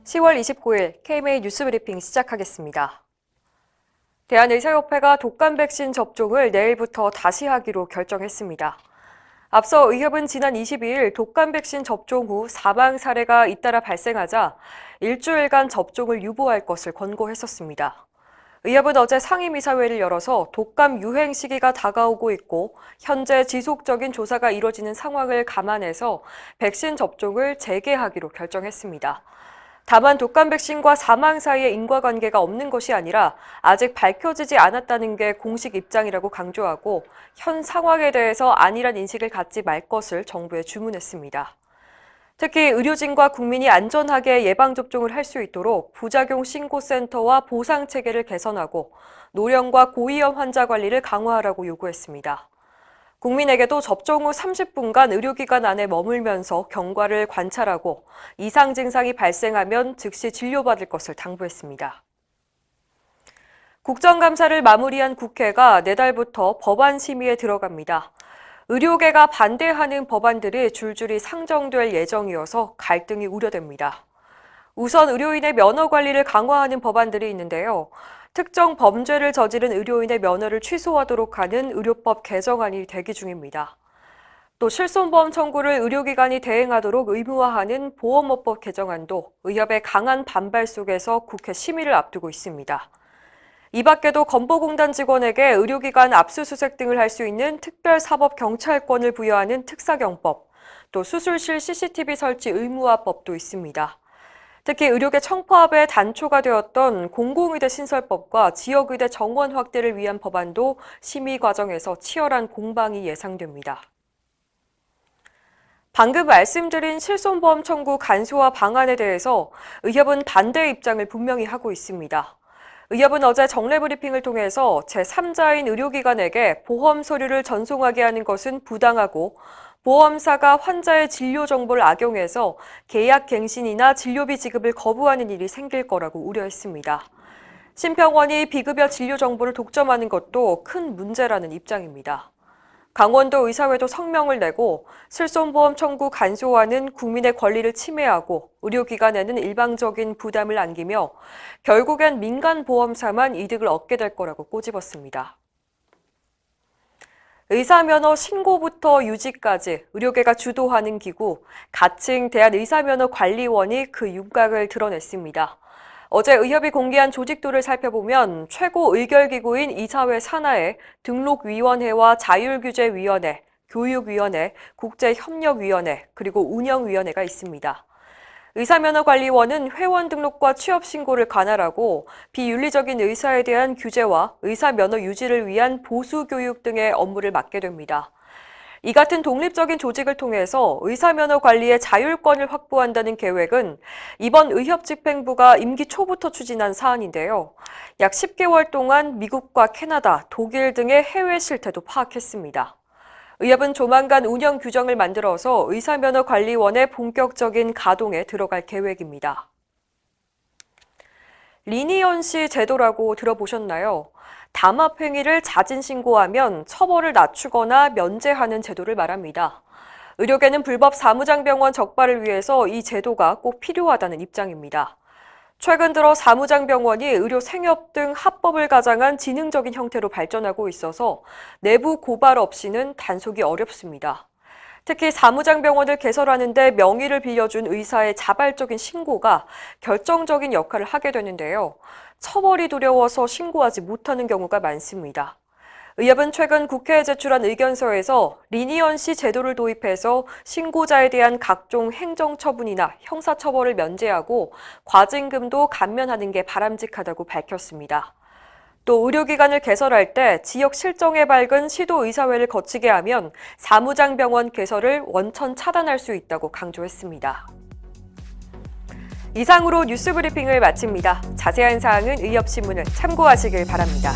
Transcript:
10월 29일 KMA 뉴스브리핑 시작하겠습니다. 대한의사협회가 독감 백신 접종을 내일부터 다시 하기로 결정했습니다. 앞서 의협은 지난 22일 독감 백신 접종 후 사망 사례가 잇따라 발생하자 일주일간 접종을 유보할 것을 권고했었습니다. 의협은 어제 상임이사회를 열어서 독감 유행 시기가 다가오고 있고 현재 지속적인 조사가 이뤄지는 상황을 감안해서 백신 접종을 재개하기로 결정했습니다. 다만 독감 백신과 사망 사이에 인과관계가 없는 것이 아니라 아직 밝혀지지 않았다는 게 공식 입장이라고 강조하고 현 상황에 대해서 안일한 인식을 갖지 말 것을 정부에 주문했습니다. 특히 의료진과 국민이 안전하게 예방접종을 할 수 있도록 부작용 신고센터와 보상체계를 개선하고 노령과 고위험 환자 관리를 강화하라고 요구했습니다. 국민에게도 접종 후 30분간 의료기관 안에 머물면서 경과를 관찰하고 이상 증상이 발생하면 즉시 진료받을 것을 당부했습니다. 국정감사를 마무리한 국회가 내달부터 법안 심의에 들어갑니다. 의료계가 반대하는 법안들이 줄줄이 상정될 예정이어서 갈등이 우려됩니다. 우선 의료인의 면허 관리를 강화하는 법안들이 있는데요. 특정 범죄를 저지른 의료인의 면허를 취소하도록 하는 의료법 개정안이 대기 중입니다. 또 실손보험 청구를 의료기관이 대행하도록 의무화하는 보험업법 개정안도 의협의 강한 반발 속에서 국회 심의를 앞두고 있습니다. 이 밖에도 건보공단 직원에게 의료기관 압수수색 등을 할 수 있는 특별사법경찰권을 부여하는 특사경법, 또 수술실 CCTV 설치 의무화법도 있습니다. 특히 의료계 청파업의 단초가 되었던 공공의대 신설법과 지역의대 정원 확대를 위한 법안도 심의 과정에서 치열한 공방이 예상됩니다. 방금 말씀드린 실손보험 청구 간소화 방안에 대해서 의협은 반대 입장을 분명히 하고 있습니다. 의협은 어제 정례 브리핑을 통해서 제3자인 의료기관에게 보험 서류를 전송하게 하는 것은 부당하고 보험사가 환자의 진료 정보를 악용해서 계약 갱신이나 진료비 지급을 거부하는 일이 생길 거라고 우려했습니다. 심평원이 비급여 진료 정보를 독점하는 것도 큰 문제라는 입장입니다. 강원도 의사회도 성명을 내고 실손보험 청구 간소화는 국민의 권리를 침해하고 의료기관에는 일방적인 부담을 안기며 결국엔 민간보험사만 이득을 얻게 될 거라고 꼬집었습니다. 의사면허 신고부터 유지까지 의료계가 주도하는 기구, 가칭 대한의사면허관리원이 그 윤곽을 드러냈습니다. 어제 의협이 공개한 조직도를 살펴보면 최고 의결기구인 이사회 산하에 등록위원회와 자율규제위원회, 교육위원회, 국제협력위원회, 그리고 운영위원회가 있습니다. 의사면허관리원은 회원 등록과 취업 신고를 관할하고 비윤리적인 의사에 대한 규제와 의사면허 유지를 위한 보수교육 등의 업무를 맡게 됩니다. 이 같은 독립적인 조직을 통해서 의사면허 관리의 자율권을 확보한다는 계획은 이번 의협집행부가 임기 초부터 추진한 사안인데요. 약 10개월 동안 미국과 캐나다, 독일 등의 해외 실태도 파악했습니다. 의협은 조만간 운영 규정을 만들어서 의사면허관리원의 본격적인 가동에 들어갈 계획입니다. 리니언시 제도라고 들어보셨나요? 담합 행위를 자진 신고하면 처벌을 낮추거나 면제하는 제도를 말합니다. 의료계는 불법 사무장병원 적발을 위해서 이 제도가 꼭 필요하다는 입장입니다. 최근 들어 사무장병원이 의료 생협 등 합법을 가장한 지능적인 형태로 발전하고 있어서 내부 고발 없이는 단속이 어렵습니다. 특히 사무장병원을 개설하는 데 명의를 빌려준 의사의 자발적인 신고가 결정적인 역할을 하게 되는데요. 처벌이 두려워서 신고하지 못하는 경우가 많습니다. 의협은 최근 국회에 제출한 의견서에서 리니언시 제도를 도입해서 신고자에 대한 각종 행정처분이나 형사처벌을 면제하고 과징금도 감면하는 게 바람직하다고 밝혔습니다. 또 의료기관을 개설할 때 지역 실정에 밝은 시도의사회를 거치게 하면 사무장병원 개설을 원천 차단할 수 있다고 강조했습니다. 이상으로 뉴스브리핑을 마칩니다. 자세한 사항은 의협신문을 참고하시길 바랍니다.